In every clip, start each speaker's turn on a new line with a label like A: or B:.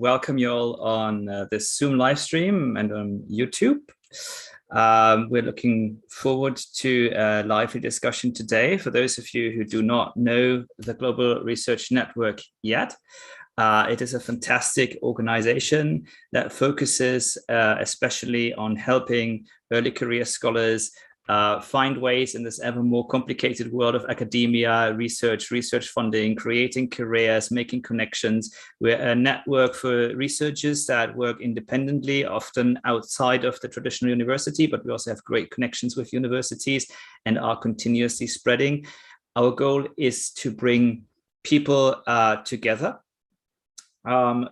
A: welcome you all on this Zoom live stream and on YouTube. We're looking forward to a lively discussion today. For those of you who do not know the Global Research Network yet, it is a fantastic organization that focuses especially on helping early career scholars find ways in this ever more complicated world of academia, research funding, creating careers, making connections. We're a network for researchers that work independently, often outside of the traditional university, but we also have great connections with universities and are continuously spreading. Our goal is to bring people together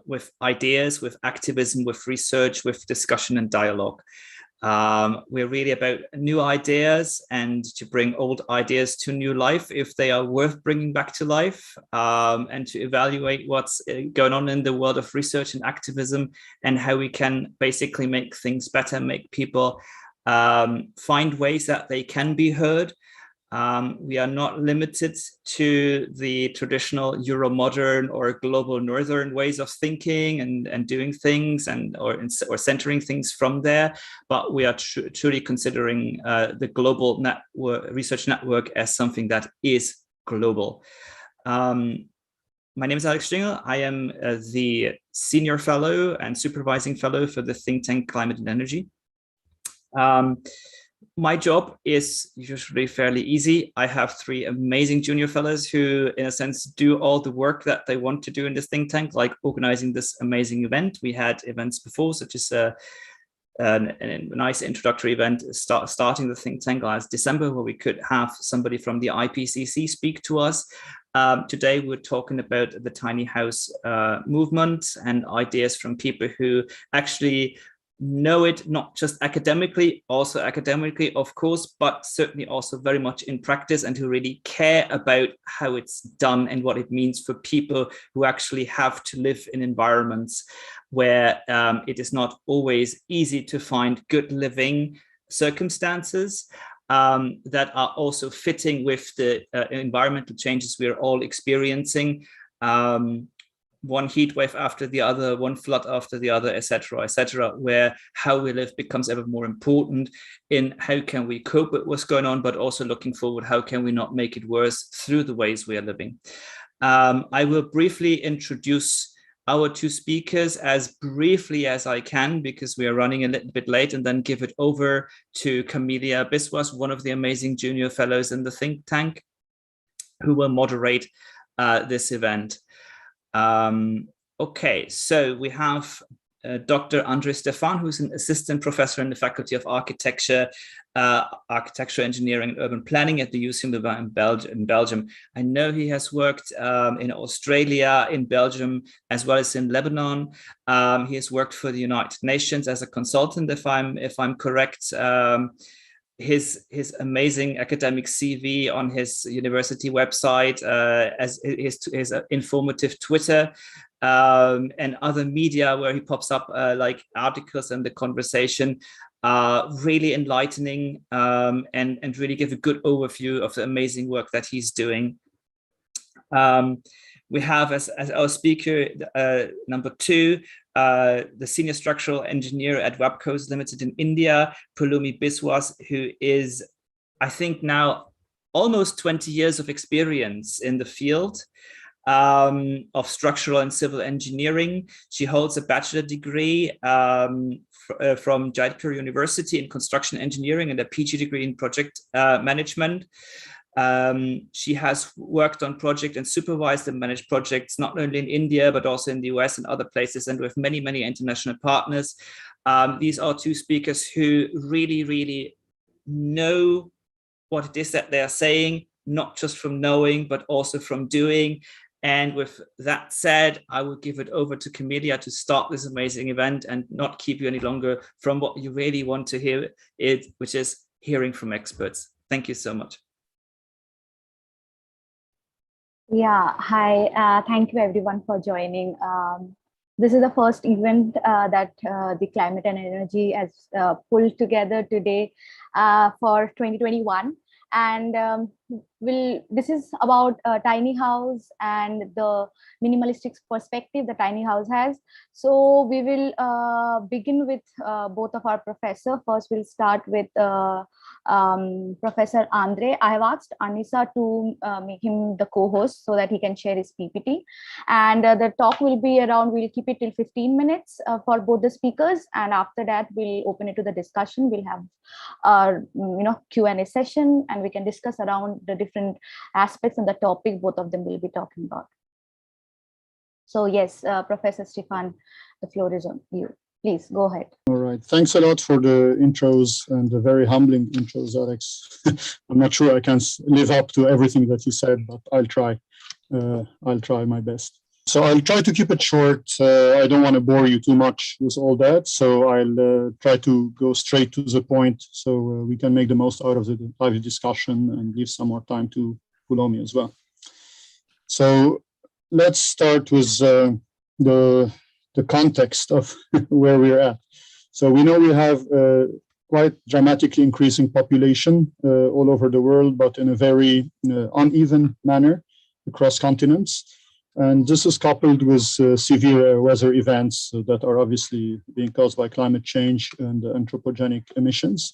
A: with ideas, with activism, with research, with discussion and dialogue. We're really about new ideas and to bring old ideas to new life if they are worth bringing back to life, and to evaluate what's going on in the world of research and activism and how we can basically make things better, make people find ways that they can be heard. We are not limited to the traditional Euro-modern or global northern ways of thinking and doing things or centering things from there, but we are truly considering the global research network as something that is global. My name is Alex Stringel. I am the senior fellow and supervising fellow for the think tank Climate and Energy. My job is usually fairly easy. I have three amazing junior fellows who, in a sense, do all the work that they want to do in this think tank, like organizing this amazing event. We had events before, such as a nice introductory event starting the think tank last December, where we could have somebody from the IPCC speak to us. Today, we're talking about the tiny house movement and ideas from people who actually know it, not just academically, also academically, of course, but certainly also very much in practice, and who really care about how it's done and what it means for people who actually have to live in environments where it is not always easy to find good living circumstances that are also fitting with the environmental changes we are all experiencing. One heat wave after the other, one flood after the other, etc., where how we live becomes ever more important in how can we cope with what's going on, but also looking forward, how can we not make it worse through the ways we are living. I will briefly introduce our two speakers as briefly as I can, because we are running a little bit late, and then give it over to Camelia Biswas, one of the amazing junior fellows in the think tank, who will moderate this event. Okay, so we have Dr. André Stephan, who's an assistant professor in the Faculty of Architecture, Architectural Engineering and Urban Planning at the UC Louvain in Belgium. I know he has worked in Australia, in Belgium, as well as in Lebanon. He has worked for the United Nations as a consultant, if I'm correct. His amazing academic CV on his university website, as his informative Twitter and other media where he pops up like articles and the conversation, really enlightening and really give a good overview of the amazing work that he's doing. We have as our speaker number two, the senior structural engineer at Webcos Limited in India, Poulomi Biswas, who is, I think now, almost 20 years of experience in the field of structural and civil engineering. She holds a bachelor degree from Jaipur University in construction engineering and a PG degree in project management. She has worked on projects and supervised and managed projects not only in India, but also in the US and other places, and with many, many international partners. These are two speakers who really, really know what it is that they are saying, not just from knowing, but also from doing. And with that said, I will give it over to Camelia to start this amazing event and not keep you any longer from what you really want to hear, which is hearing from experts. Thank you so much.
B: Yeah, hi, thank you everyone for joining. This is the first event that the Climate and Energy has pulled together today for 2021. And this is about tiny house and the minimalistic perspective the tiny house has. So we will begin with both of our professor. First, we'll start with Professor André. I have asked Anissa to make him the co-host so that he can share his PPT. And the talk will be around, we'll keep it till 15 minutes for both the speakers. And after that, we'll open it to the discussion. We'll have our Q&A session, and we can discuss around the different aspects and the topic both of them will be talking about. So yes, Professor Stephan, the floor is on you. Please go ahead.
C: All right. Thanks a lot for the intros and the very humbling intros, Alex. I'm not sure I can live up to everything that you said, but I'll try. I'll try my best. So I'll try to keep it short. I don't want to bore you too much with all that. So I'll try to go straight to the point so we can make the most out of the live discussion and leave some more time to Poulomi as well. So let's start with the context of where we're at. So we know we have quite dramatically increasing population all over the world, but in a very uneven manner across continents. And this is coupled with severe weather events that are obviously being caused by climate change and anthropogenic emissions.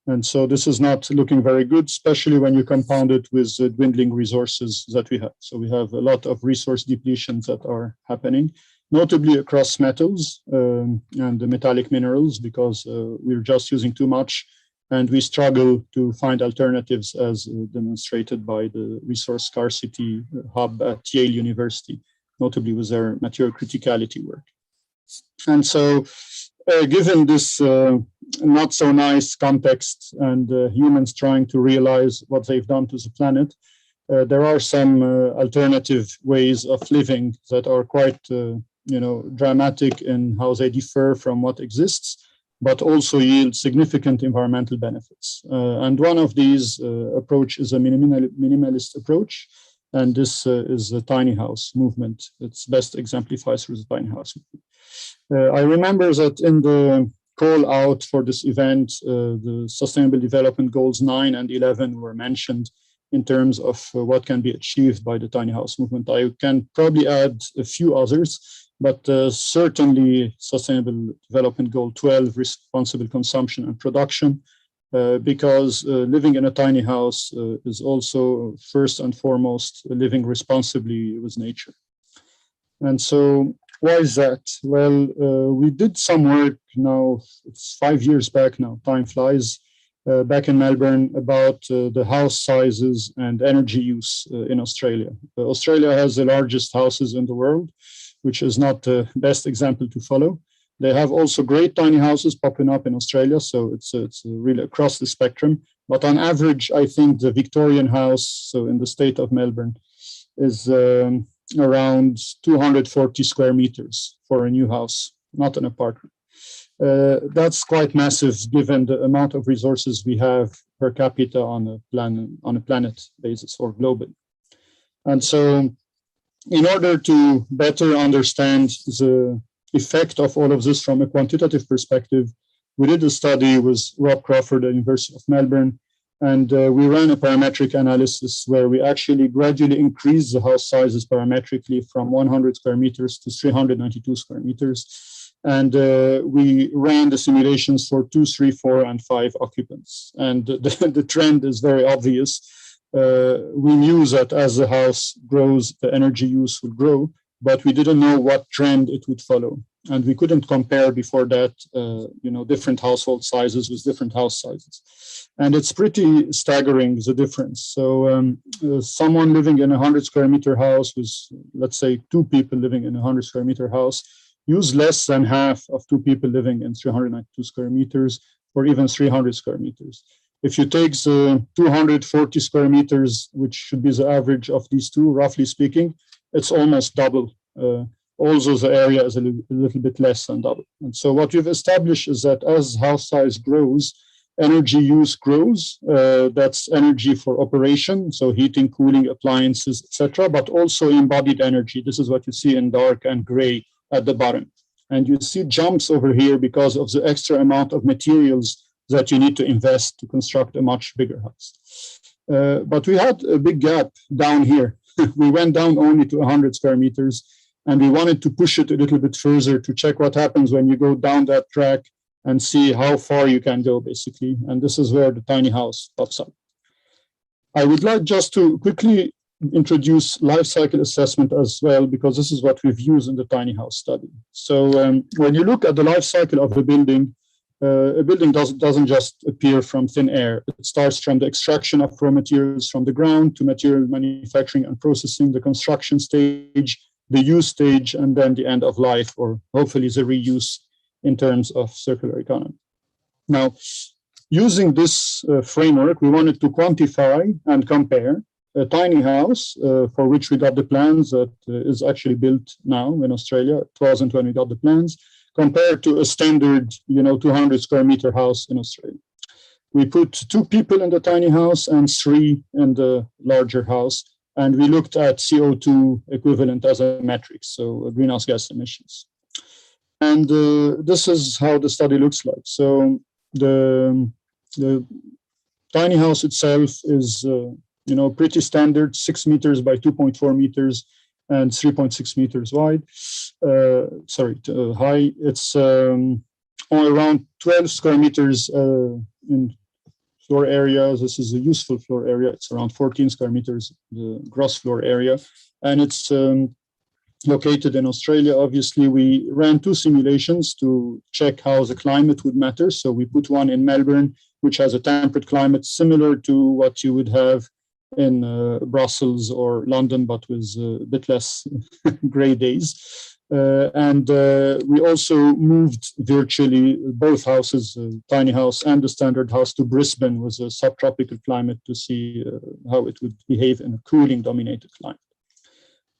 C: And so this is not looking very good, especially when you compound it with dwindling resources that we have. So we have a lot of resource depletions that are happening, notably across metals and the metallic minerals, because we're just using too much, and we struggle to find alternatives, as demonstrated by the resource scarcity hub at Yale University, notably with their material criticality work. And so given this not so nice context and humans trying to realize what they've done to the planet, there are some alternative ways of living that are quite dramatic in how they differ from what exists, but also yield significant environmental benefits. And one of these approach is a minimalist approach, and this is the tiny house movement. It's best exemplified through the tiny house movement. I remember that in the call out for this event, the Sustainable Development Goals 9 and 11 were mentioned in terms of what can be achieved by the tiny house movement. I can probably add a few others, but certainly Sustainable Development Goal 12, responsible consumption and production, because living in a tiny house is also first and foremost living responsibly with nature. And so why is that? Well, we did some work now, it's 5 years back now, time flies, back in Melbourne about the house sizes and energy use in Australia. Australia has the largest houses in the world, which is not the best example to follow. They have also great tiny houses popping up in Australia, so it's really across the spectrum. But on average, I think the Victorian house, so in the state of Melbourne, is around 240 square meters for a new house, not an apartment. That's quite massive given the amount of resources we have per capita on a planet basis or globally. And so in order to better understand the effect of all of this from a quantitative perspective, we did a study with Rob Crawford at the University of Melbourne, and we ran a parametric analysis where we actually gradually increased the house sizes parametrically from 100 square meters to 392 square meters. And we ran the simulations for 2, 3, 4, and 5 occupants. And the trend is very obvious. We knew that as the house grows, the energy use would grow, but we didn't know what trend it would follow. And we couldn't compare before that, different household sizes with different house sizes. And it's pretty staggering, the difference. So someone living in a 100 square meter house with, let's say, 2 people living in a 100 square meter house use less than half of 2 people living in 392 square meters or even 300 square meters. If you take the 240 square meters, which should be the average of these two, roughly speaking, it's almost double. Also, the area is a little bit less than double. And so what we've established is that as house size grows, energy use grows. That's energy for operation, so heating, cooling, appliances, etc., but also embodied energy. This is what you see in dark and gray at the bottom. And you see jumps over here because of the extra amount of materials that you need to invest to construct a much bigger house. But we had a big gap down here. We went down only to 100 square meters, and we wanted to push it a little bit further to check what happens when you go down that track and see how far you can go, basically. And this is where the tiny house pops up. I would like just to quickly introduce life cycle assessment as well, because this is what we've used in the tiny house study. So when you look at the life cycle of a building doesn't just appear from thin air. It starts from the extraction of raw materials from the ground to material manufacturing and processing, the construction stage, the use stage, and then the end of life, or hopefully the reuse in terms of circular economy. Now, using this framework, we wanted to quantify and compare a tiny house for which we got the plans that is actually built now in Australia. It wasn't when we got the plans, compared to a standard, 200 square meter house in Australia. We put 2 people in the tiny house and 3 in the larger house, and we looked at CO2 equivalent as a metric, so greenhouse gas emissions. And this is how the study looks like. So the tiny house itself is, pretty standard, 6 meters by 2.4 meters and 3.6 meters wide. High. It's around 12 square meters in floor area. This is a useful floor area. It's around 14 square meters, the gross floor area. And it's located in Australia. Obviously, we ran 2 simulations to check how the climate would matter. So we put one in Melbourne, which has a temperate climate similar to what you would have in Brussels or London, but with a bit less gray days. We also moved virtually both houses, tiny house and the standard house, to Brisbane with a subtropical climate to see how it would behave in a cooling dominated climate.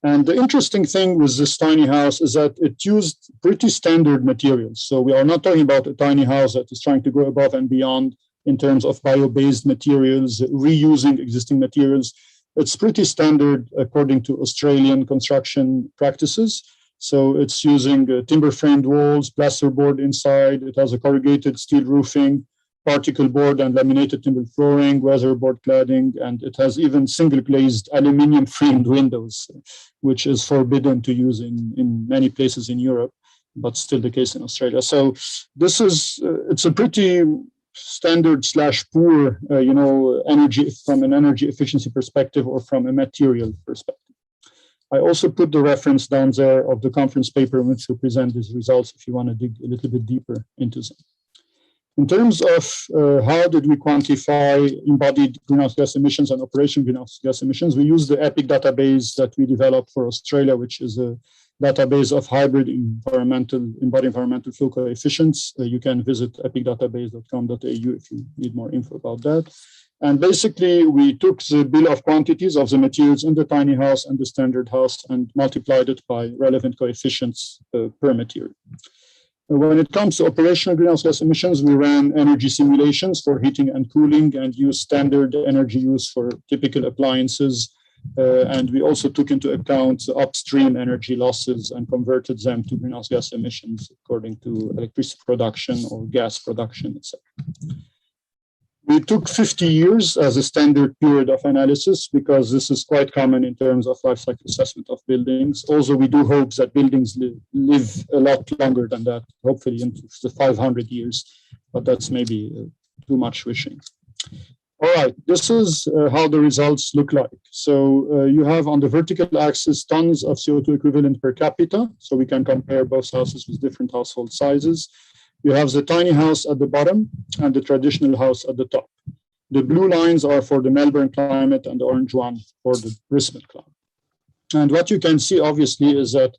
C: And the interesting thing with this tiny house is that it used pretty standard materials. So we are not talking about a tiny house that is trying to go above and beyond in terms of bio-based materials, reusing existing materials. It's pretty standard according to Australian construction practices. So it's using timber framed walls, plasterboard inside. It has a corrugated steel roofing, particle board and laminated timber flooring, weatherboard cladding, and it has even single glazed aluminum framed windows, which is forbidden to use in many places in Europe, but still the case in Australia. So this is, it's a pretty standard / poor, energy from an energy efficiency perspective or from a material perspective. I also put the reference down there of the conference paper in which we present these results if you want to dig a little bit deeper into them. In terms of how did we quantify embodied greenhouse gas emissions and operational greenhouse gas emissions, we use the EPIC database that we developed for Australia, which is a database of hybrid embodied environmental flow coefficients. You can visit epicdatabase.com.au if you need more info about that. And basically, we took the bill of quantities of the materials in the tiny house and the standard house and multiplied it by relevant coefficients per material. When it comes to operational greenhouse gas emissions, we ran energy simulations for heating and cooling and used standard energy use for typical appliances. And we also took into account the upstream energy losses and converted them to greenhouse gas emissions according to electricity production or gas production, etc. We took 50 years as a standard period of analysis because this is quite common in terms of life cycle assessment of buildings. Also, we do hope that buildings live a lot longer than that, hopefully into the 500 years, but that's maybe too much wishing. All right, this is how the results look like. So you have on the vertical axis tons of CO2 equivalent per capita, so we can compare both houses with different household sizes. You have the tiny house at the bottom and the traditional house at the top. The blue lines are for the Melbourne climate and the orange one for the Brisbane climate. And what you can see, obviously, is that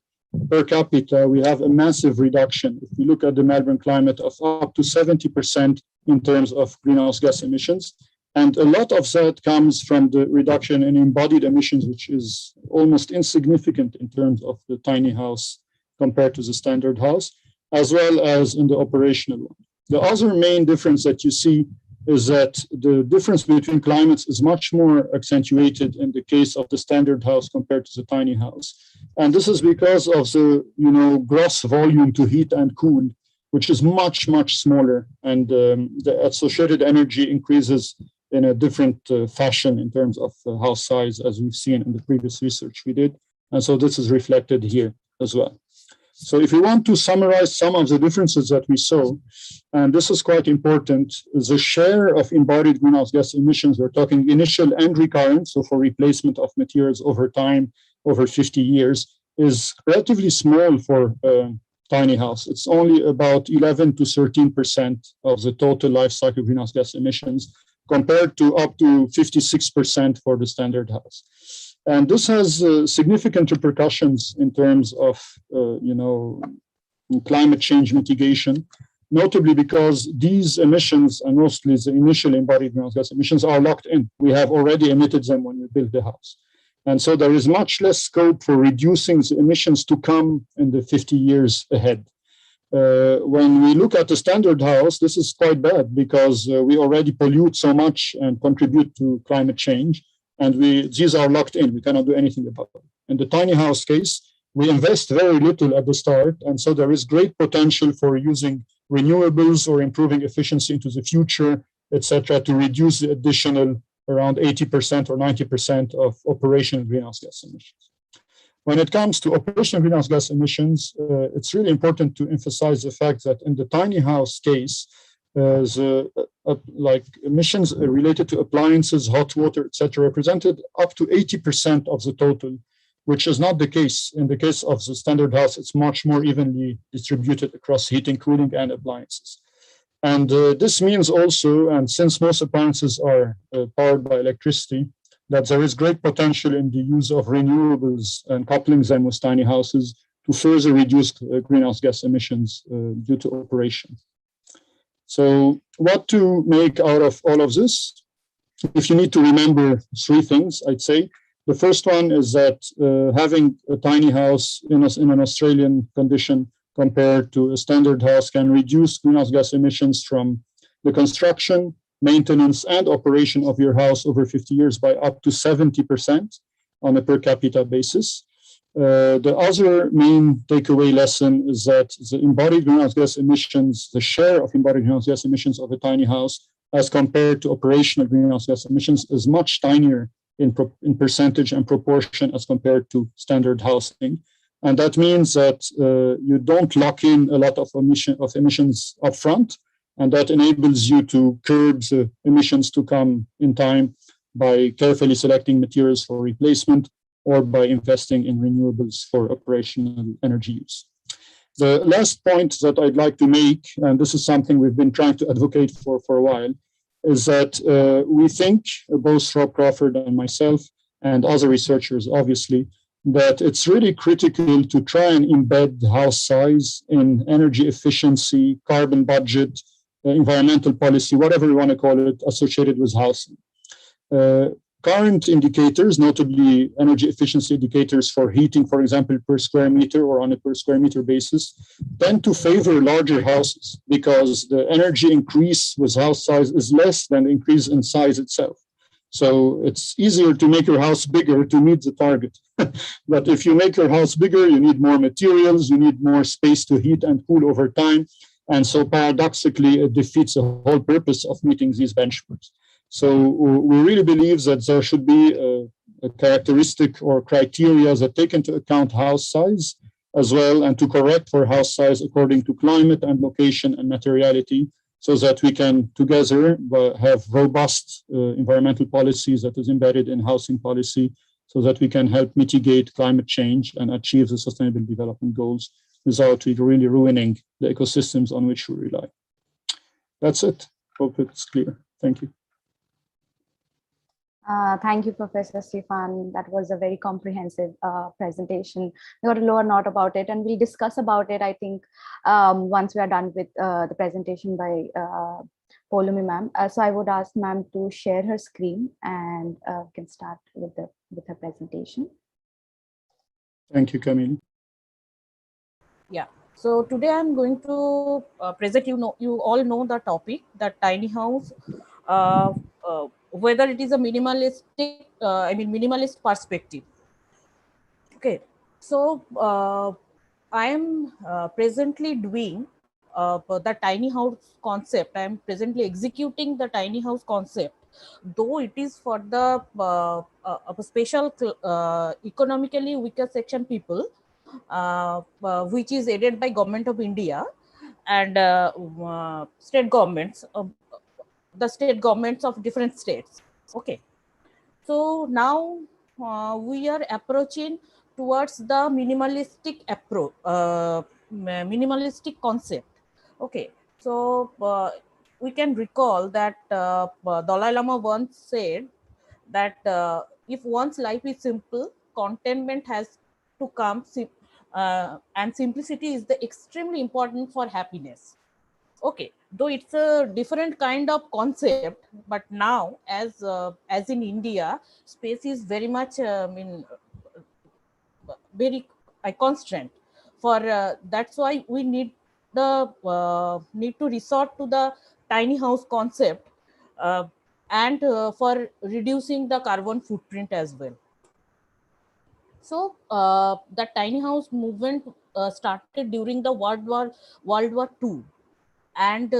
C: per capita, we have a massive reduction. If we look at the Melbourne climate of up to 70% in terms of greenhouse gas emissions. And a lot of that comes from the reduction in embodied emissions, which is almost insignificant in terms of the tiny house compared to the standard house, as well as in the operational one. The other main difference that you see is that the difference between climates is much more accentuated in the case of the standard house compared to the tiny house. And this is because of the gross volume to heat and cool, which is much, much smaller. And the associated energy increases in a different fashion in terms of house size, as we've seen in the previous research we did. And so this is reflected here as well. So if you want to summarize some of the differences that we saw, and this is quite important, the share of embodied greenhouse gas emissions, we're talking initial and recurrent, so for replacement of materials over time, over 50 years, is relatively small for tiny house. It's only about 11 to 13% of the total life cycle greenhouse gas emissions, compared to up to 56% for the standard house. And this has significant repercussions in terms of, climate change mitigation, notably because these emissions, and mostly the initial embodied greenhouse gas emissions, are locked in. We have already emitted them when we built the house. And so there is much less scope for reducing the emissions to come in the 50 years ahead. When we look at the standard house, this is quite bad because we already pollute so much and contribute to climate change. And these are locked in. We cannot do anything about it. In the tiny house case, we invest very little at the start. And so there is great potential for using renewables or improving efficiency into the future, etc., to reduce the additional around 80% or 90% of operational greenhouse gas emissions. When it comes to operational greenhouse gas emissions, it's really important to emphasize the fact that in the tiny house case, like emissions related to appliances, hot water, etc., represented up to 80% of the total, which is not the case. In the case of the standard house, it's much more evenly distributed across heating, cooling, and appliances. And this means also, and since most appliances are powered by electricity, that there is great potential in the use of renewables and coupling them with tiny houses to further reduce greenhouse gas emissions due to operation. So what to make out of all of this? If you need to remember three things, I'd say. The first one is that having a tiny house in an Australian condition compared to a standard house can reduce greenhouse gas emissions from the construction, maintenance, and operation of your house over 50 years by up to 70% on a per capita basis. The other main takeaway lesson is that the embodied greenhouse gas emissions, the share of embodied greenhouse gas emissions of a tiny house as compared to operational greenhouse gas emissions is much tinier in percentage and proportion as compared to standard housing. And that means that you don't lock in a lot of emissions upfront, and that enables you to curb the emissions to come in time by carefully selecting materials for replacement or by investing in renewables for operational energy use. The last point that I'd like to make, and this is something we've been trying to advocate for a while, is that we think, both Rob Crawford and myself and other researchers, obviously, that it's really critical to try and embed house size in energy efficiency, carbon budget, environmental policy, whatever you want to call it, associated with housing. Current indicators, notably energy efficiency indicators for heating, for example, per square meter or on a per square meter basis, tend to favor larger houses because the energy increase with house size is less than the increase in size itself. So it's easier to make your house bigger to meet the target. But if you make your house bigger, you need more materials, you need more space to heat and cool over time. And so paradoxically, it defeats the whole purpose of meeting these benchmarks. So we really believe that there should be a characteristic or criteria that take into account house size as well, and to correct for house size according to climate and location and materiality, so that we can together have robust environmental policies that is embedded in housing policy, so that we can help mitigate climate change and achieve the sustainable development goals without really ruining the ecosystems on which we rely. That's it. Hope it's clear. Thank you.
B: Thank you, Professor Stephan. That was a very comprehensive presentation. We got a lower note about it, and we'll discuss about it, I think, once we are done with the presentation by Poulomi ma'am. So I would ask ma'am to share her screen, and can start with her presentation.
C: Thank you, Camille.
D: Yeah. So today I'm going to present, you all know the topic, that tiny house, whether it is a minimalistic, minimalist perspective. Okay. So I am presently doing the tiny house concept. I am presently executing the tiny house concept though it is for the special economically weaker section people, which is aided by Government of India and state governments, the state governments of different states. Okay, so now we are approaching towards the minimalistic approach, minimalistic concept. Okay, so we can recall that Dalai Lama once said that if one's life is simple, contentment has to come, and simplicity is the extremely important for happiness. Okay, though it's a different kind of concept, but now as in India, space is very much very constant. For that's why we need to resort to the tiny house concept, uh, and for reducing the carbon footprint as well. So the tiny house movement started during the World War II, and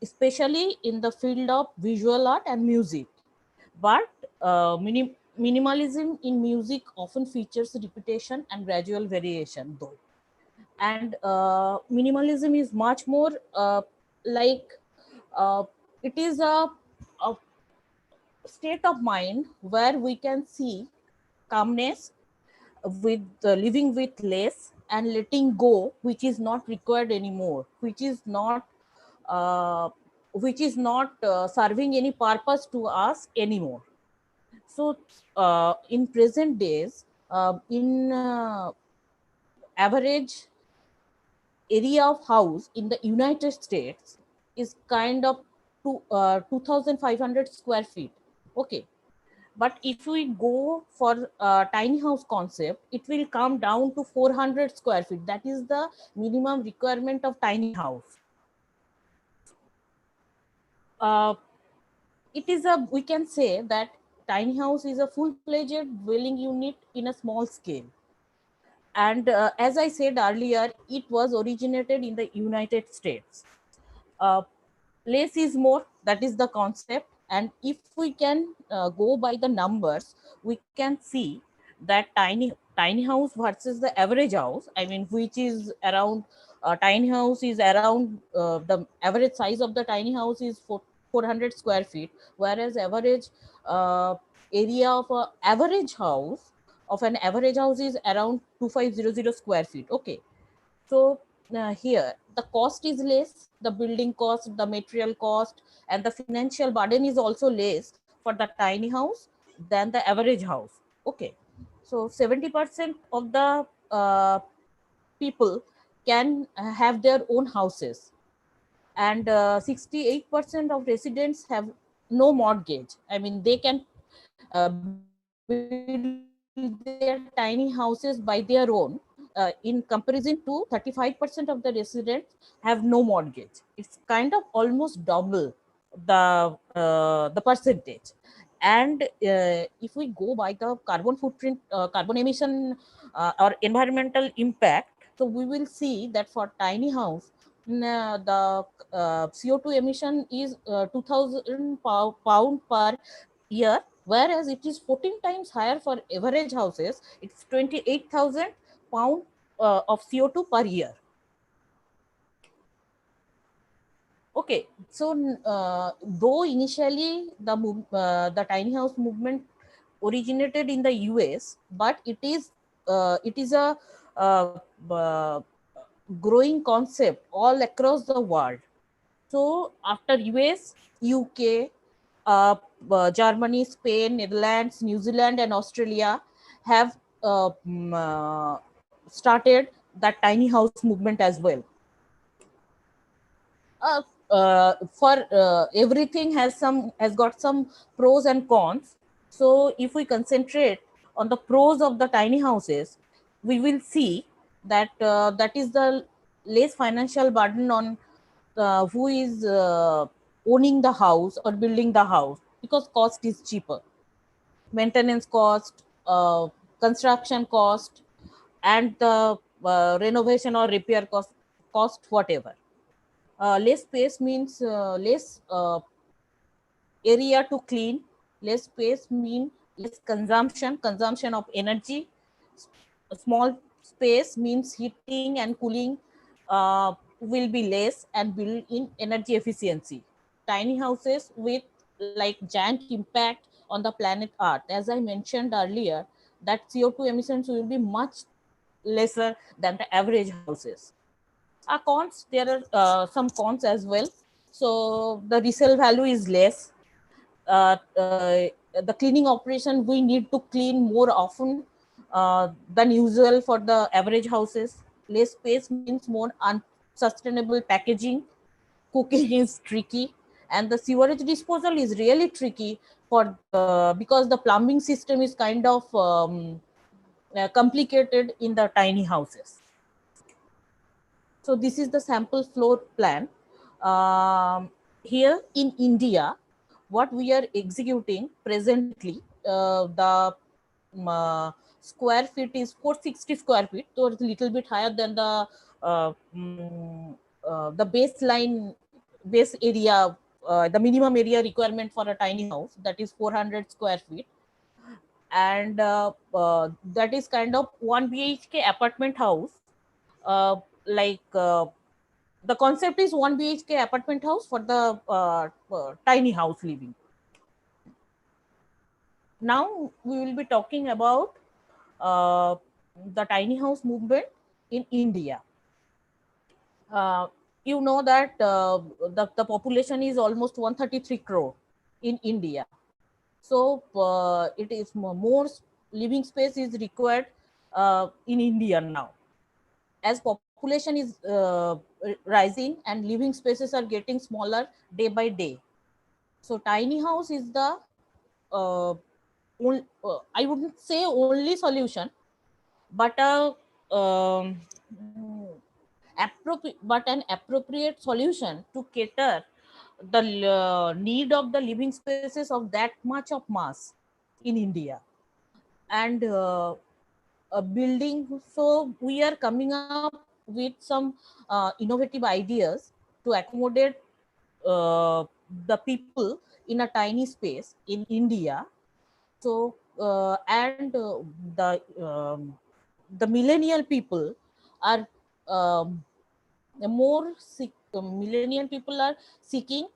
D: especially in the field of visual art and music. But minimalism in music often features repetition and gradual variation, though. And minimalism is much more like uh, it is a state of mind where we can see calmness with living with less and letting go which is not required anymore, uh, which is not serving any purpose to us anymore. So in present days, in average area of house in the United States is kind of 2,500 square feet. Okay, but if we go for tiny house concept, it will come down to 400 square feet. That is the minimum requirement of tiny house. Uh, it is a, we can say that tiny house is a full-fledged dwelling unit in a small scale. And as I said earlier, it was originated in the United States. Uh, Less is more, that is the concept. And if we can go by the numbers, we can see that tiny house versus the average house, I mean, which is around tiny house is around the average size of the tiny house is 400 square feet, whereas average area of an average house is around 2500 square feet. Okay, so here the cost is less, the building cost, the material cost, and the financial burden is also less for the tiny house than the average house. Okay, so 70% of the people can have their own houses, and 68% of residents have no mortgage. I mean, they can build their tiny houses by their own. In comparison to 35% of the residents have no mortgage. It's kind of almost double the percentage. And if we go by the carbon footprint, carbon emission, or environmental impact, so we will see that for tiny house, the CO2 emission is 2,000 pound per year, whereas it is 14 times higher for average houses. It's 28,000 pound of CO2 per year. Okay, so though initially the tiny house movement originated in the US, but it is a uh, uh, growing concept all across the world. So after US, UK, Germany, Spain, Netherlands, New Zealand, and Australia have started that tiny house movement as well. For everything has got some pros and cons. So if we concentrate on the pros of the tiny houses, we will see that that is the less financial burden on who is owning the house or building the house, because cost is cheaper. Maintenance cost, construction cost, and the renovation or repair cost whatever. Less space means less area to clean. Less space mean less consumption of energy. Small space means heating and cooling will be less and build in energy efficiency. Tiny houses with like giant impact on the planet Earth. As I mentioned earlier, that CO2 emissions will be much lesser than the average houses. Cons, there are some cons as well. So the resale value is less. The cleaning operation, we need to clean more often than usual for the average houses. Less space means more unsustainable packaging. Cooking is tricky, and the sewerage disposal is really tricky for because the plumbing system is kind of complicated in the tiny houses. So this is the sample floor plan. Here in India, what we are executing presently, the square feet is 460 square feet, so it's a little bit higher than the baseline base area, the minimum area requirement for a tiny house, that is 400 square feet. And that is kind of 1 BHK apartment house. Like the concept is 1 BHK apartment house for the tiny house living. Now we will be talking about the tiny house movement in India. You know that the population is almost 133 crore in India. So it is more living space is required in India now. As population is rising and living spaces are getting smaller day by day. So tiny house is the I wouldn't say only solution, but an appropriate solution to cater the need of the living spaces of that much of mass in India. And building, so we are coming up with some innovative ideas to accommodate the people in a tiny space in India. So and the millennial people are millennial people are seeking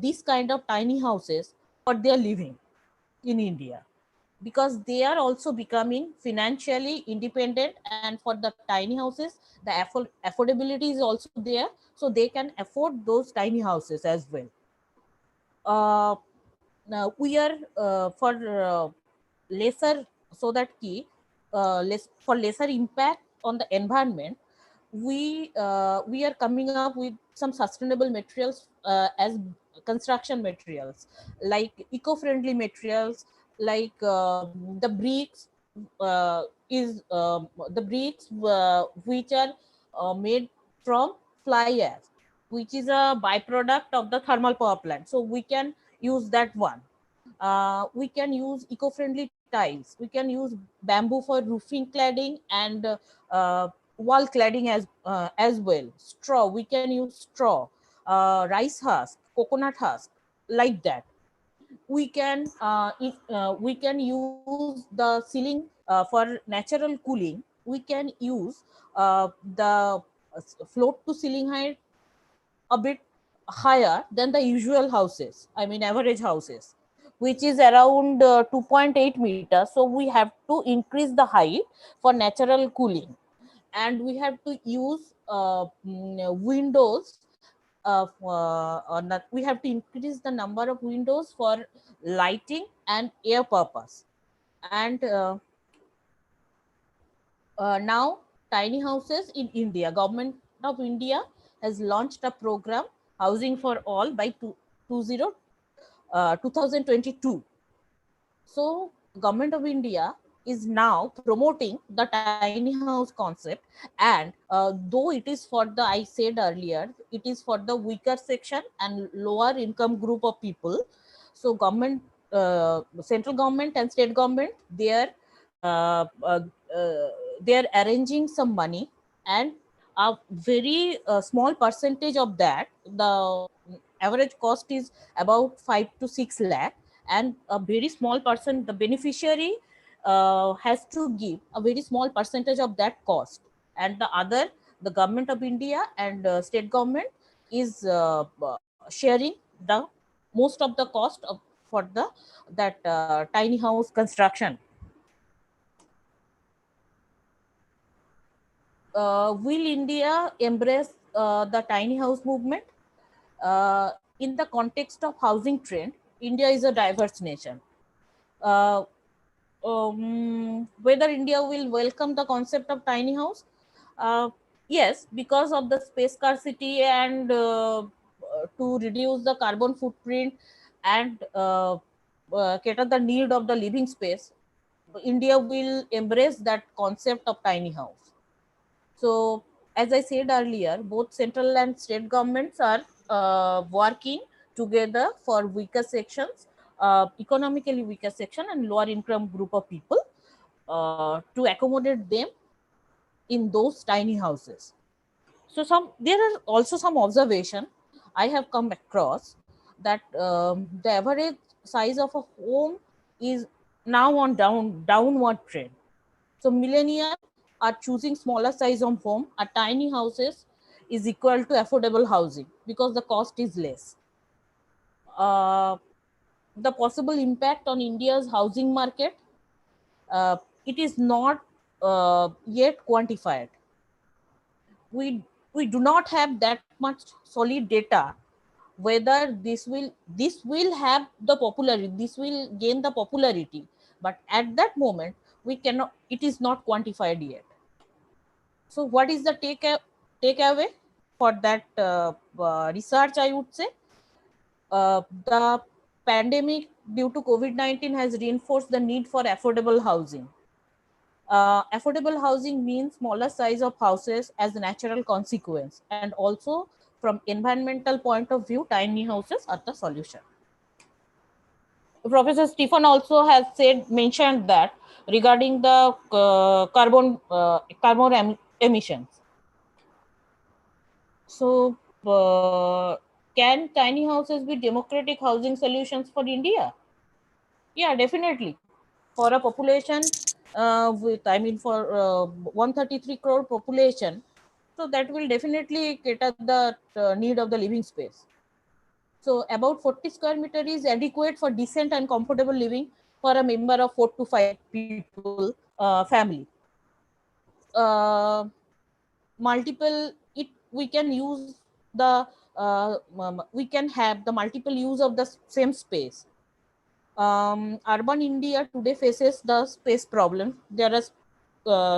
D: these kind of tiny houses for their living in India, because they are also becoming financially independent, and for the tiny houses the affordability is also there, so they can afford those tiny houses as well. Now we are for lesser, so that key for lesser impact on the environment, we are coming up with some sustainable materials as construction materials, like eco-friendly materials, like the bricks is the bricks which are made from fly ash, which is a byproduct of the thermal power plant, so we can use that one. We can use eco-friendly tiles, we can use bamboo for roofing cladding and wall cladding as well. Straw, we can use straw, rice husk, coconut husk, like that. We can use the ceiling for natural cooling. We can use the float to ceiling height a bit higher than the usual houses, I mean average houses, which is around 2.8 meters. So we have to increase the height for natural cooling, and we have to use windows. We have to increase the number of windows for lighting and air purpose. And now tiny houses in India, government of India has launched a program, housing for all, by 2022. So government of India is now promoting the tiny house concept, and though it is for the, I said earlier, it is for the weaker section and lower income group of people. So government, central government and state government, uh, uh, they are arranging some money, and a very small percentage of that, the average cost is about 5 to 6 lakh, and a very small person, the beneficiary has to give a very small percentage of that cost, and the government of India and state government is sharing the most of the cost for that tiny house construction. Will India embrace the tiny house movement? In the context of housing trend, India is a diverse nation. Whether India will welcome the concept of tiny house? Yes, because of the space scarcity and to reduce the carbon footprint and cater the need of the living space, India will embrace that concept of tiny house. So, as I said earlier, both central and state governments are working together for weaker sections, economically weaker section and lower income group of people to accommodate them in those tiny houses. So there are also some observation I have come across that the average size of a home is now on downward trend. So millennials are choosing smaller size of home. A tiny houses is equal to affordable housing because the cost is less. The possible impact on India's housing market, it is not yet quantified. We do not have that much solid data whether this will have the popularity, this will gain the popularity, but at that moment we cannot, it is not quantified yet. So what is the takeaway for that research? I would say the pandemic due to COVID-19 has reinforced the need for affordable housing. Affordable housing means smaller size of houses as a natural consequence, and also from environmental point of view, tiny houses are the solution. Professor Stephan also has mentioned that regarding the carbon emissions. So, can tiny houses be democratic housing solutions for India? Yeah, definitely. For a population for 133 crore population, so that will definitely cater the need of the living space. So about 40 square meter is adequate for decent and comfortable living for a member of 4 to 5 people family. We can use the we can have the multiple use of the same space. Urban India today faces the space problem. There is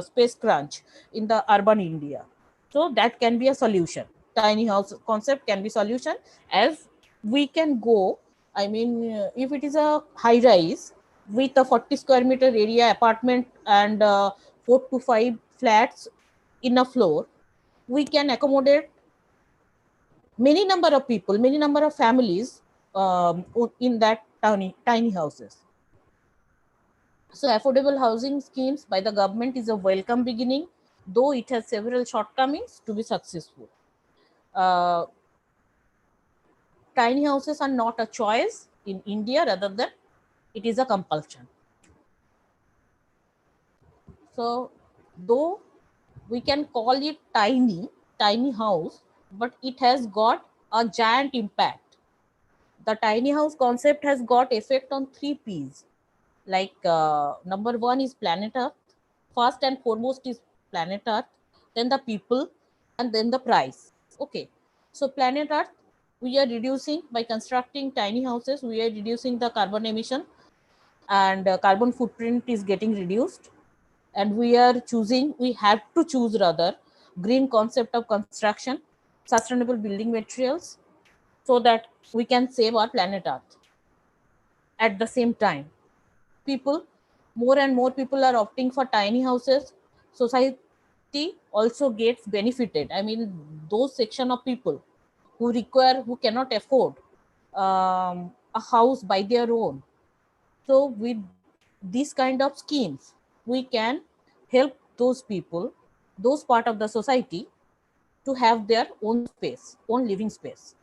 D: space crunch in the urban India. So that can be a solution. Tiny house concept can be solution, as we can go. I mean, if it is a high rise with a 40 square meter area apartment and 4 to 5 flats in a floor, we can accommodate many number of people, many number of families in that tiny houses. So affordable housing schemes by the government is a welcome beginning, though it has several shortcomings to be successful. Tiny houses are not a choice in India, rather than it is a compulsion. So though we can call it tiny house, but it has got a giant impact. The tiny house concept has got effect on 3 P's. Like number 1 is planet Earth. First and foremost is planet Earth, then the people, and then the price. Okay. So planet Earth, we are reducing by constructing tiny houses, we are reducing the carbon emission, and carbon footprint is getting reduced. And we have to choose rather green concept of construction, sustainable building materials, so that we can save our planet Earth. At the same time, more and more people are opting for tiny houses. Society also gets benefited. I mean, those section of people who cannot afford a house by their own. So with these kind of schemes, we can help those people, those part of the society, to have their own space, own living space.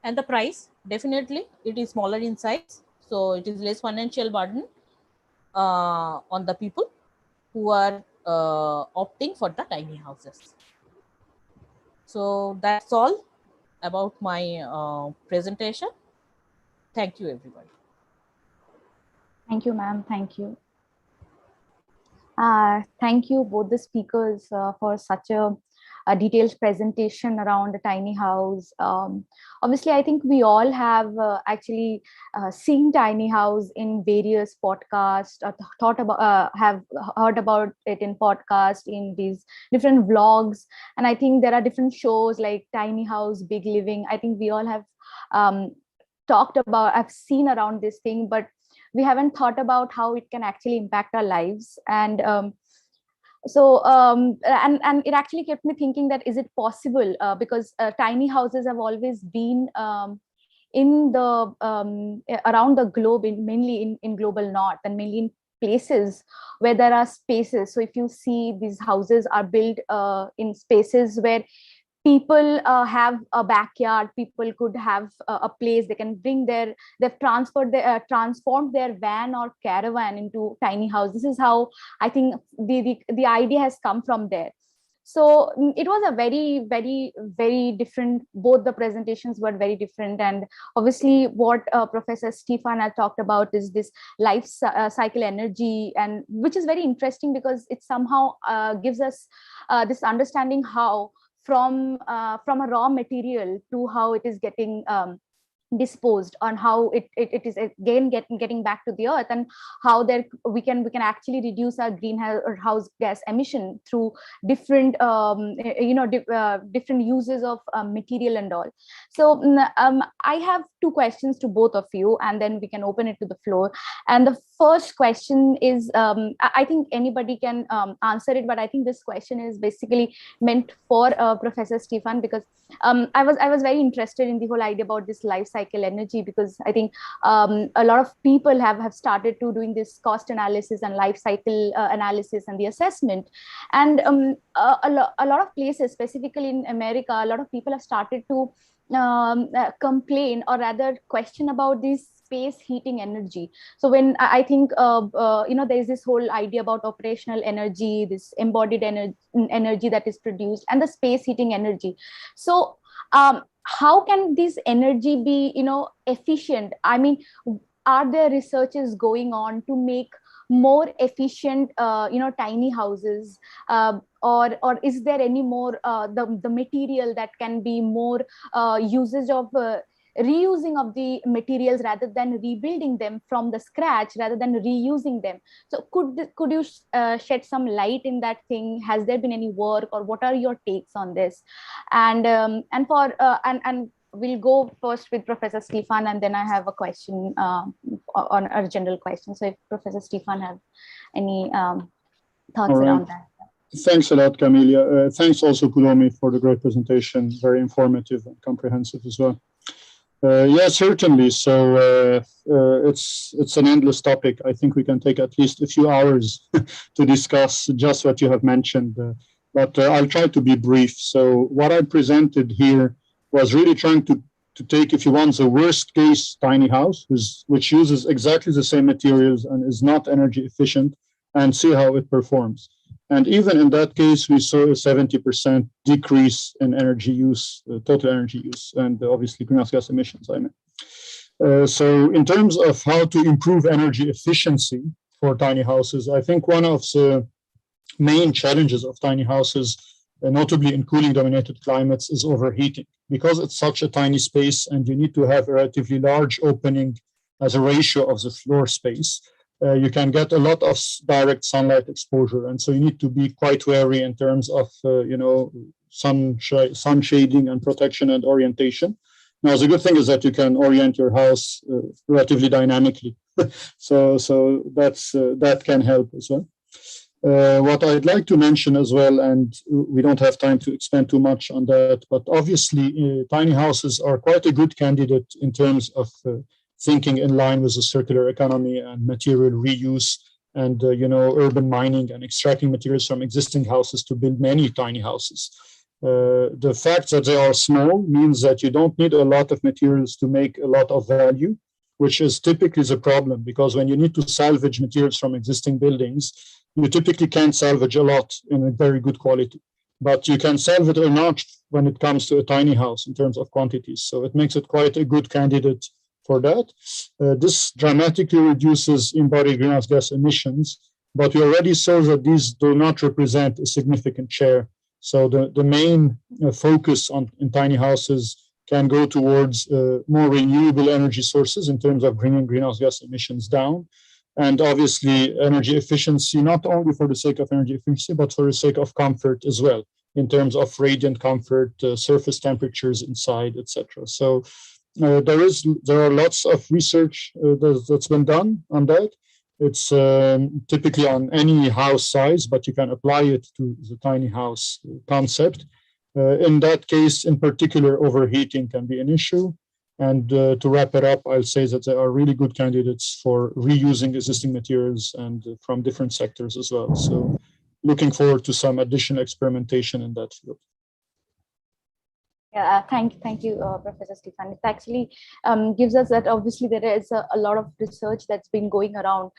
D: And the price, definitely, it is smaller in size. So it is less financial burden on the people who are opting for the tiny houses. So that's all about my presentation. Thank you, everybody.
B: Thank you, ma'am. Thank you. Thank you, both the speakers, for such a detailed presentation around the tiny house. Obviously, I think we all have actually seen tiny house in various podcasts, thought about, have heard about it in podcasts, in these different vlogs. And I think there are different shows like Tiny House, Big Living. I think we all have talked about, I've seen around this thing, but we haven't thought about how it can actually impact our lives. And and it actually kept me thinking that, is it possible? Because tiny houses have always been in the around the globe, mainly in global north, and mainly in places where there are spaces. So if you see, these houses are built in spaces where people have a backyard, people could have a place they can bring they've transformed their van or caravan into tiny house. This is how I think the idea has come from there. So it was a very different, both the presentations were very different. And obviously what Professor Stephan had talked about is this life cycle energy, and which is very interesting because it somehow gives us this understanding how from a raw material to how it is getting disposed, on how it is again getting back to the earth, and how there we can actually reduce our greenhouse gas emission through different different uses of material and all. So I have two questions to both of you, and then we can open it to the floor. And the first question is, I think anybody can answer it, but I think this question is basically meant for Professor Stephan, because I was very interested in the whole idea about this life cycle energy, because I think a lot of people have started to doing this cost analysis and life cycle analysis and the assessment. And a lot of places, specifically in America, a lot of people have started to complain, or rather question about this space heating energy. So when I think there's this whole idea about operational energy, this embodied energy that is produced, and the space heating energy. So how can this energy be efficient? I mean, are there researches going on to make more efficient tiny houses, or is there any more the material that can be more usage of reusing of the materials rather than rebuilding them from the scratch, rather than reusing them? So could you shed some light in that thing? Has there been any work, or what are your takes on this? And we'll go first with Professor Stephan, and then I have a question on a general question. So if Professor Stephan have any thoughts around that.
C: Thanks a lot, Camelia. Thanks also, Poulomi, for the great presentation. Very informative and comprehensive as well. Yeah, certainly. So it's an endless topic. I think we can take at least a few hours to discuss just what you have mentioned. But I'll try to be brief. So what I presented here was really trying to take, if you want, the worst case tiny house, which uses exactly the same materials and is not energy efficient, and see how it performs. And even in that case, we saw a 70% decrease in energy use, total energy use, and obviously greenhouse gas emissions, I mean. So in terms of how to improve energy efficiency for tiny houses, I think one of the main challenges of tiny houses, notably in cooling dominated climates, is overheating. Because it's such a tiny space and you need to have a relatively large opening as a ratio of the floor space, you can get a lot of direct sunlight exposure. And so you need to be quite wary in terms of, sun shading and protection and orientation. Now, the good thing is that you can orient your house relatively dynamically. so that can help as well. What I'd like to mention as well, and we don't have time to expand too much on that, but obviously tiny houses are quite a good candidate in terms of thinking in line with the circular economy and material reuse and urban mining and extracting materials from existing houses to build many tiny houses. The fact that they are small means that you don't need a lot of materials to make a lot of value, which is typically the problem, because when you need to salvage materials from existing buildings, you typically can't salvage a lot in a very good quality. But you can salvage a lot when it comes to a tiny house in terms of quantities. So it makes it quite a good candidate for that. This dramatically reduces embodied greenhouse gas emissions, but we already saw that these do not represent a significant share. So the main focus in tiny houses can go towards more renewable energy sources in terms of bringing greenhouse gas emissions down. And obviously energy efficiency, not only for the sake of energy efficiency, but for the sake of comfort as well, in terms of radiant comfort, surface temperatures inside, etc. So there are lots of research that's been done on that. It's typically on any house size, but you can apply it to the tiny house concept. In that case, in particular, overheating can be an issue. And to wrap it up, I'll say that there are really good candidates for reusing existing materials and from different sectors as well. So looking forward to some additional experimentation in that field.
B: Yeah, thank you, Professor Stephan. It actually gives us that obviously there is a lot of research that's been going around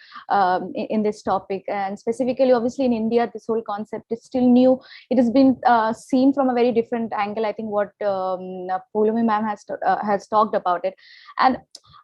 B: in this topic, and specifically, obviously in India, this whole concept is still new. It has been seen from a very different angle. I think what Poulomi ma'am has talked about it, and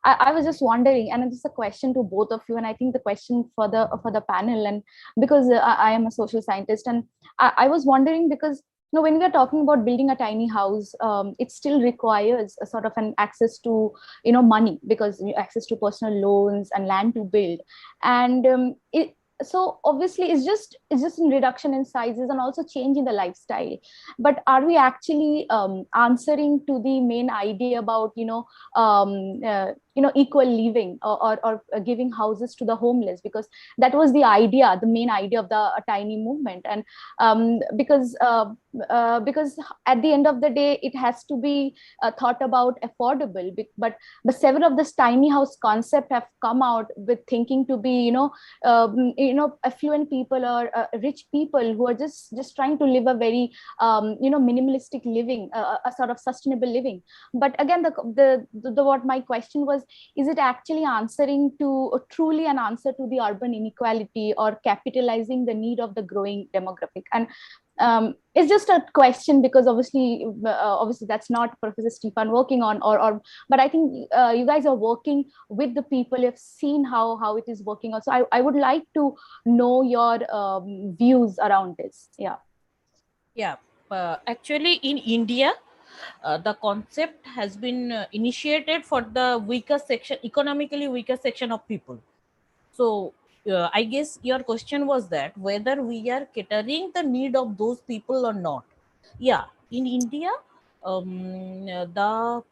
B: I was just wondering, and it's a question to both of you, and I think the question for the panel, and because I am a social scientist, and I was wondering because when we are talking about building a tiny house, it still requires a sort of an access to, money, because access to personal loans and land to build. And so obviously it's just in reduction in sizes and also change in the lifestyle. But are we actually answering to the main idea about, equal living or giving houses to the homeless? Because that was the idea, the main idea of the tiny movement. And because at the end of the day, it has to be thought about affordable. But several of this tiny house concept have come out with thinking to be, affluent people or rich people who are just trying to live a very, minimalistic living, a sort of sustainable living. But again, the what my question was, is it actually answering to truly an answer to the urban inequality or capitalizing the need of the growing demographic? And it's just a question because obviously that's not Professor Stephan working on, but I think you guys are working with the people. You've seen how it is working. Also, I would like to know your views around this. Yeah.
D: Actually, in India, the concept has been initiated for the weaker section, economically weaker section of people. So I guess your question was that whether we are catering the need of those people or not. Yeah, in India, the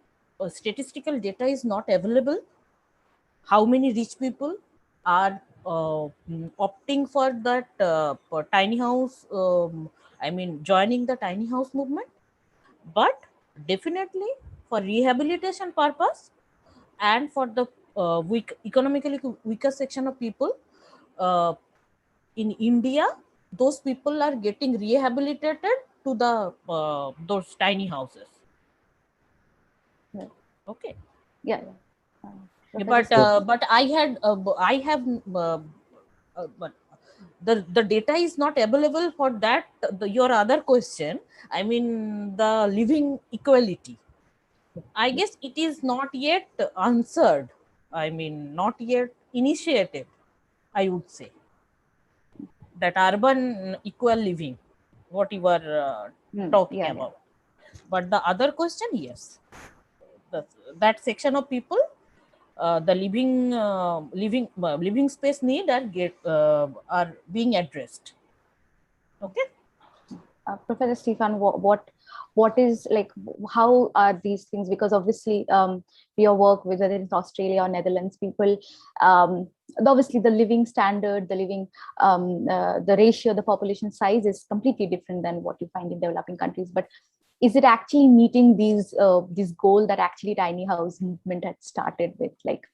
D: statistical data is not available. How many rich people are opting for that for tiny house? Joining the tiny house movement. But definitely for rehabilitation purpose and for the economically weaker section of people in India, those people are getting rehabilitated to the those tiny houses.
B: Yeah.
D: Okay.
B: Yeah.
D: But I have but the data is not available for that. Your other question, the living equality. I guess it is not yet answered. Not yet initiated, I would say. That urban equal living, what you were talking about. But the other question, yes. That section of people, the living space need are being addressed. Okay.
B: Professor Stephan, what is like, how are these things? Because obviously your work, whether it's Australia or Netherlands, people, obviously the living standard, the living, the ratio, the population size is completely different than what you find in developing countries. But is it actually meeting these goal that actually tiny house movement had started with? Like,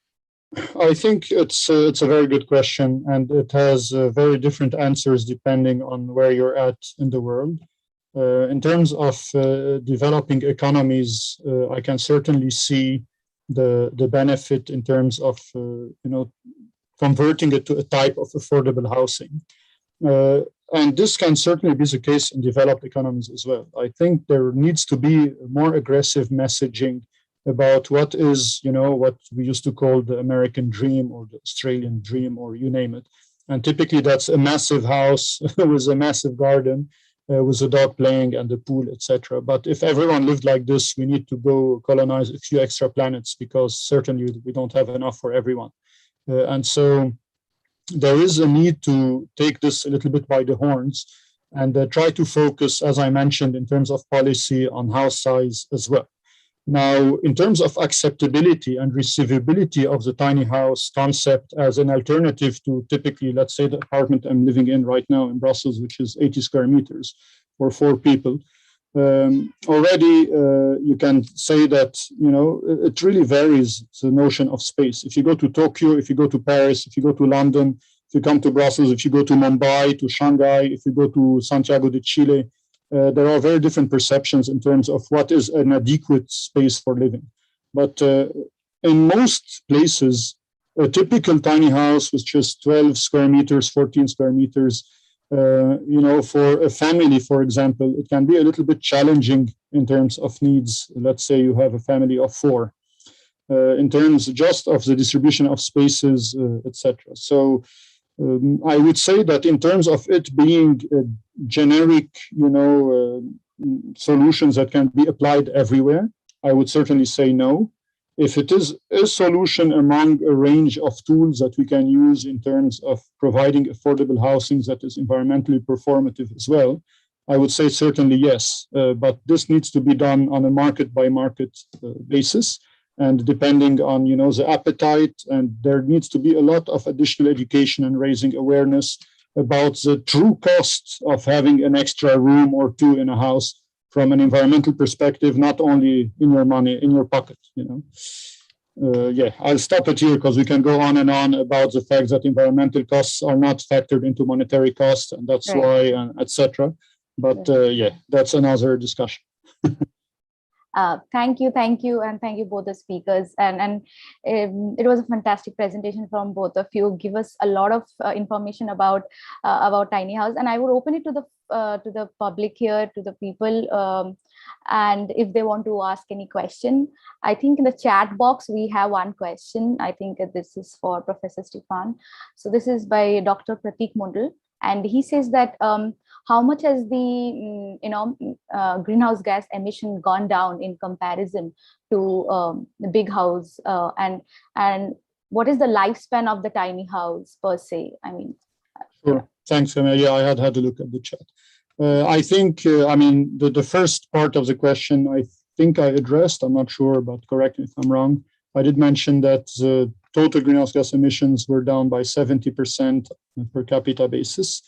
C: I think it's a very good question, and it has very different answers depending on where you're at in the world. In terms of developing economies, I can certainly see the benefit in terms of converting it to a type of affordable housing. And this can certainly be the case in developed economies as well. I think there needs to be more aggressive messaging about what is, what we used to call the American dream or the Australian dream, or you name it. And typically that's a massive house with a massive garden, with a dog playing and a pool, etc. But if everyone lived like this, we need to go colonize a few extra planets, because certainly we don't have enough for everyone. And so there is a need to take this a little bit by the horns and try to focus, as I mentioned, in terms of policy on house size as well. Now, in terms of acceptability and receivability of the tiny house concept as an alternative to typically, let's say, the apartment I'm living in right now in Brussels, which is 80 square meters for 4 people, already you can say that, it really varies, the notion of space. If you go to Tokyo, if you go to Paris, if you go to London, if you come to Brussels, if you go to Mumbai, to Shanghai, if you go to Santiago de Chile, there are very different perceptions in terms of what is an adequate space for living. But in most places, a typical tiny house with just 12 square meters, 14 square meters, for a family, for example, it can be a little bit challenging in terms of needs. Let's say you have a family of 4, in terms just of the distribution of spaces, etc. So I would say that in terms of it being generic, solutions that can be applied everywhere, I would certainly say no. If it is a solution among a range of tools that we can use in terms of providing affordable housing that is environmentally performative as well, I would say certainly yes. But this needs to be done on a market-by-market basis, and depending on the appetite, and there needs to be a lot of additional education and raising awareness about the true cost of having an extra room or 2 in a house from an environmental perspective, not only in your money, in your pocket. I'll stop it here because we can go on and on about the fact that environmental costs are not factored into monetary costs, and that's right. Why, etc. But that's another discussion.
B: Thank you, and thank you both the speakers. And it was a fantastic presentation from both of you. Give us a lot of information about tiny house, and I would open it to the public here, to the people, and if they want to ask any question. I think in the chat box we have one question. I think this is for Professor Stephan. So this is by Dr. Pratik Mundal, and he says that how much has the greenhouse gas emission gone down in comparison to the big house, and what is the lifespan of the tiny house per se? I mean,
C: sure. Thanks, Emma. Yeah, I had a look at the chat. I think, the first part of the question, I think I addressed. I'm not sure, but correct me if I'm wrong. I did mention that the total greenhouse gas emissions were down by 70% per capita basis,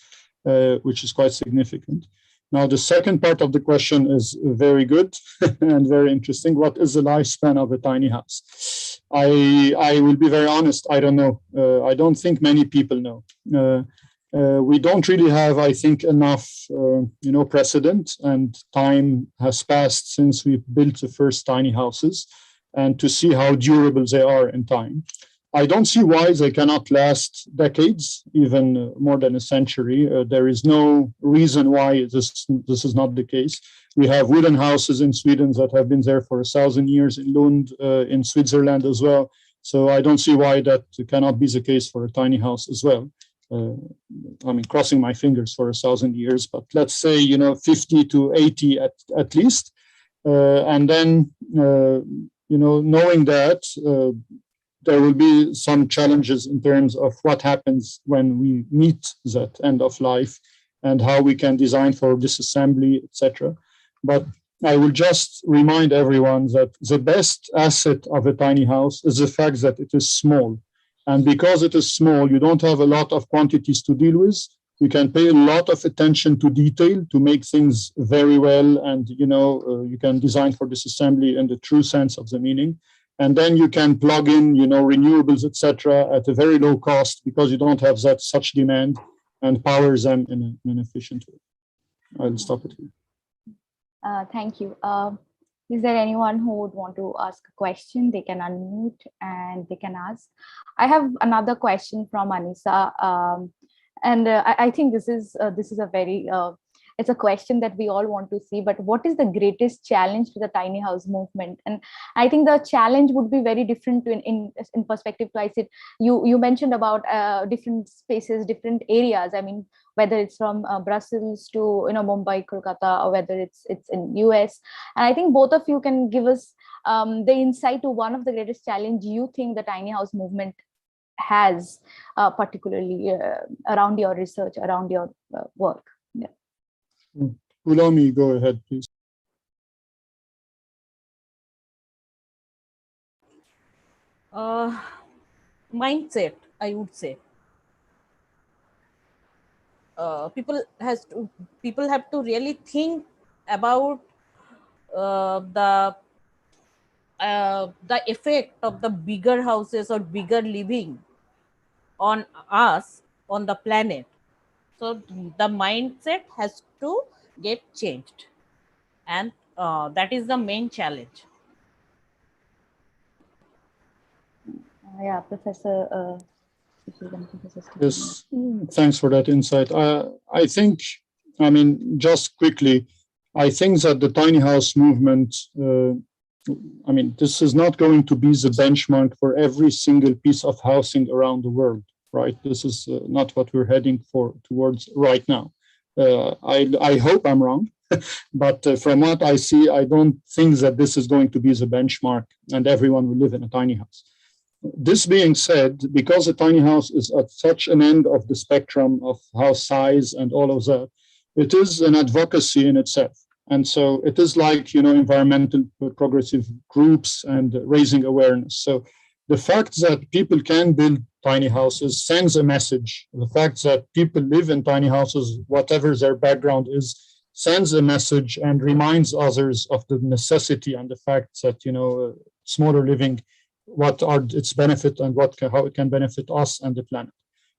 C: which is quite significant. Now, the second part of the question is very good and very interesting. What is the lifespan of a tiny house? I will be very honest, I don't know. I don't think many people know. We don't really have, I think, enough, precedent, and time has passed since we built the first tiny houses, and to see how durable they are in time. I don't see why they cannot last decades, even more than a century. There is no reason why this is not the case. We have wooden houses in Sweden that have been there for 1,000 years, in Lund, in Switzerland as well. So I don't see why that cannot be the case for a tiny house as well. Crossing my fingers for 1,000 years, but let's say, 50 to 80 at least. And then, knowing that, there will be some challenges in terms of what happens when we meet that end of life and how we can design for disassembly, etc. But I will just remind everyone that the best asset of a tiny house is the fact that it is small. And because it is small, you don't have a lot of quantities to deal with. You can pay a lot of attention to detail to make things very well. And, you can design for disassembly in the true sense of the meaning. And then you can plug in, renewables, etc., at a very low cost because you don't have such demand, and power them in an efficient way. I'll stop it here.
B: Thank you. Is there anyone who would want to ask a question? They can unmute and they can ask. I have another question from Anisa, I think this is a very it's a question that we all want to see. But what is the greatest challenge to the tiny house movement? And I think the challenge would be very different in perspective to I said. You mentioned about different spaces, different areas. I mean, whether it's from Brussels to Mumbai, Kolkata, or whether it's in US. And I think both of you can give us the insight to one of the greatest challenge you think the tiny house movement has, particularly around your research, around your work. Yeah.
C: Poulomi, go ahead, please.
D: Mindset, I would say. People have to really think about the effect of the bigger houses or bigger living on us, on the planet. So the mindset has to get changed, and that is the main challenge.
B: Yeah, Professor.
C: Yes, thanks for that insight. I think, I mean, just quickly, I think that the tiny house movement, I mean, this is not going to be the benchmark for every single piece of housing around the world, right? This is not what we're heading towards right now. I hope I'm wrong, but from what I see, I don't think that this is going to be the benchmark and everyone will live in a tiny house. This being said, because a tiny house is at such an end of the spectrum of house size and all of that, it is an advocacy in itself. And so it is like, environmental progressive groups and raising awareness. So the fact that people can build tiny houses sends a message. The fact that people live in tiny houses, whatever their background is, sends a message and reminds others of the necessity and the fact that, smaller living, what are its benefits and how it can benefit us and the planet.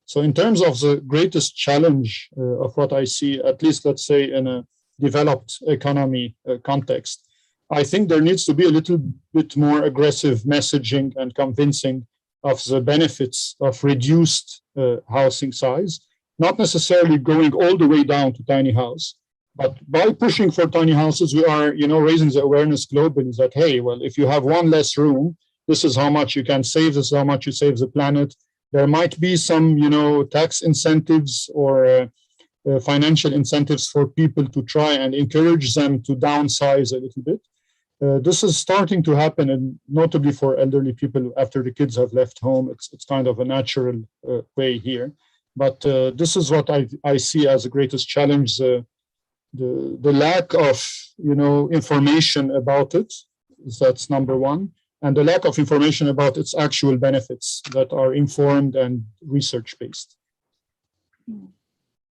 C: So in terms of the greatest challenge of what I see, at least let's say in a developed economy context, I think there needs to be a little bit more aggressive messaging and convincing of the benefits of reduced housing size, not necessarily going all the way down to tiny house. But by pushing for tiny houses, we are, raising the awareness globally that, hey, well, if you have one less room, this is how much you can save, this is how much you save the planet. There might be some, tax incentives or financial incentives for people to try and encourage them to downsize a little bit. This is starting to happen, and notably for elderly people after the kids have left home. It's kind of a natural way here. But this is what I see as the greatest challenge, the lack of, information about it. That's number one. And the lack of information about its actual benefits that are informed and research-based.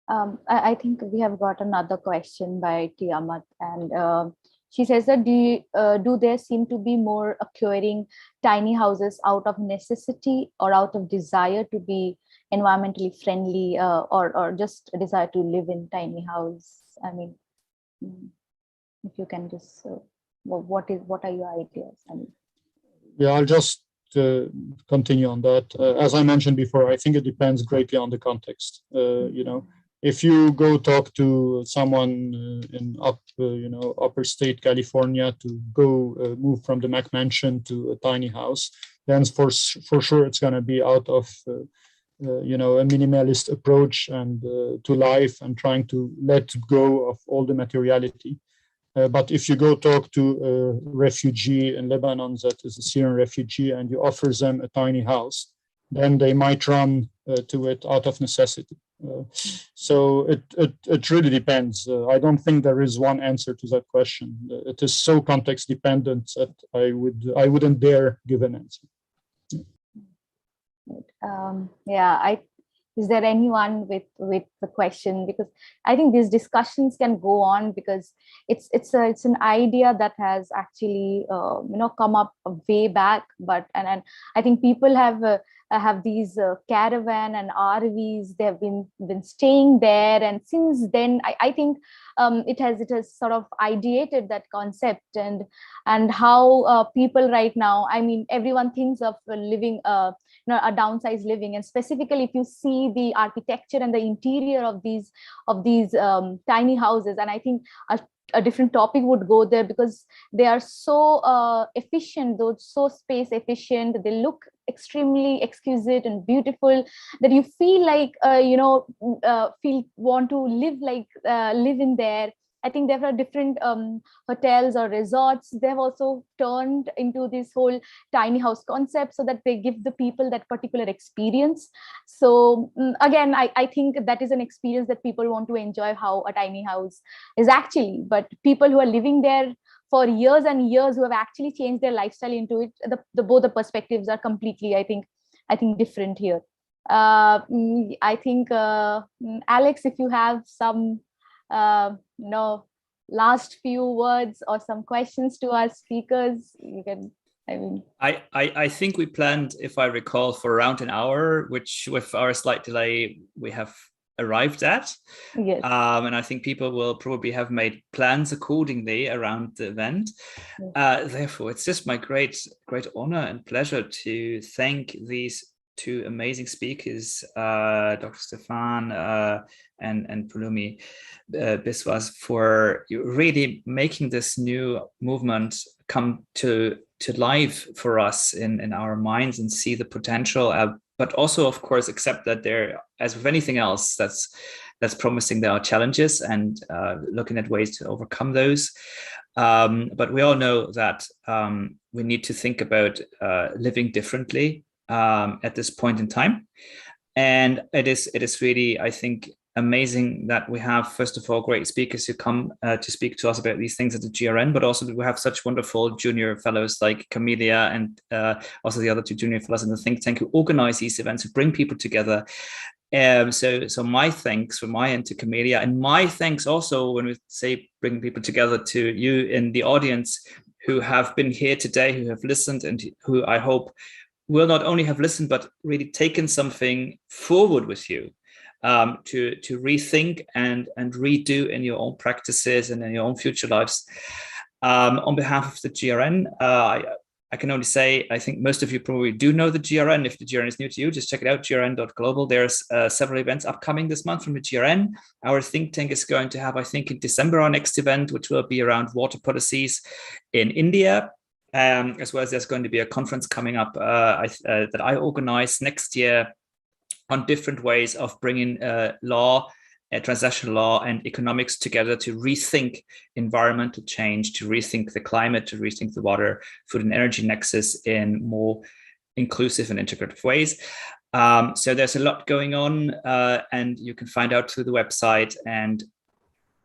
B: I think we have got another question by Tiamat, and she says that do there seem to be more occurring tiny houses out of necessity or out of desire to be environmentally friendly, or just a desire to live in tiny house? I mean, if you can just, what are your ideas? I mean,
C: yeah, I'll just continue on that. As I mentioned before, I think it depends greatly on the context. If you go talk to someone in upper state California to go move from the Mac mansion to a tiny house, then for sure it's going to be out of a minimalist approach and to life and trying to let go of all the materiality. But if you go talk to a refugee in Lebanon that is a Syrian refugee and you offer them a tiny house, then they might run to it out of necessity. So it really depends. I don't think there is one answer to that question. It is so context dependent that I wouldn't dare give an answer.
B: Is there anyone with the question? Because I think these discussions can go on, because it's an idea that has actually come up way back, and I think people have have these caravan and RVs. They have been staying there, and since then, I think it has sort of ideated that concept, and how people right now, I mean, everyone thinks of living a downsized living, and specifically if you see the architecture and the interior of these tiny houses, and I think a different topic would go there, because they are so efficient, though so space efficient. They look extremely exquisite and beautiful, that you feel like want to live in there. I think there are different hotels or resorts. They've also turned into this whole tiny house concept, so that they give the people that particular experience. So again, I think that is an experience that people want to enjoy, how a tiny house is actually. But people who are living there for years and years, who have actually changed their lifestyle into it, both the perspectives are completely, I think different here. I think Alex, if you have some last few words or some questions to our speakers, you can.
A: I think we planned, if I recall, for around an hour, which with our slight delay we have arrived at.
B: Yes.
A: And I think people will probably have made plans accordingly around the event. Yes. Therefore, it's just my great honor and pleasure to thank these two amazing speakers, Dr. Stephan and Poulomi, Biswas, for really making this new movement come to life for us in our minds, and see the potential, but also, of course, accept that there, as with anything else that's promising, there are challenges, and looking at ways to overcome those. But we all know that we need to think about living differently at this point in time. And it is really, I think, amazing that we have, first of all, great speakers who come to speak to us about these things at the GRN, but also that we have such wonderful junior fellows like Camelia, and also the other two junior fellows in the think tank, who organize these events, who bring people together. So my thanks from my end to Camelia, and my thanks also, when we say bring people together, to you in the audience who have been here today, who have listened, and who I hope will not only have listened, but really taken something forward with you. To rethink and redo in your own practices and in your own future lives. On behalf of the GRN, I can only say, I think most of you probably do know the GRN. If the GRN is new to you, just check it out, grn.global. There's several events upcoming this month from the GRN. Our think tank is going to have, I think, in December, our next event, which will be around water policies in India. As well as there's going to be a conference coming up that I organize next year, on different ways of bringing law, transnational law, and economics together to rethink environmental change, to rethink the climate, to rethink the water, food and energy nexus in more inclusive and integrative ways. So there's a lot going on, and you can find out through the website. And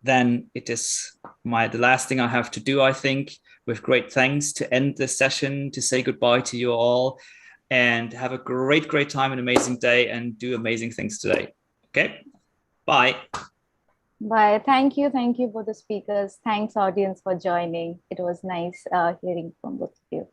A: then it is the last thing I have to do, I think, with great thanks, to end this session, to say goodbye to you all, and have a great time, an amazing day, and do amazing things today. Okay, bye.
B: Bye. Thank you for the speakers. Thanks, audience, for joining. It was nice hearing from both of you.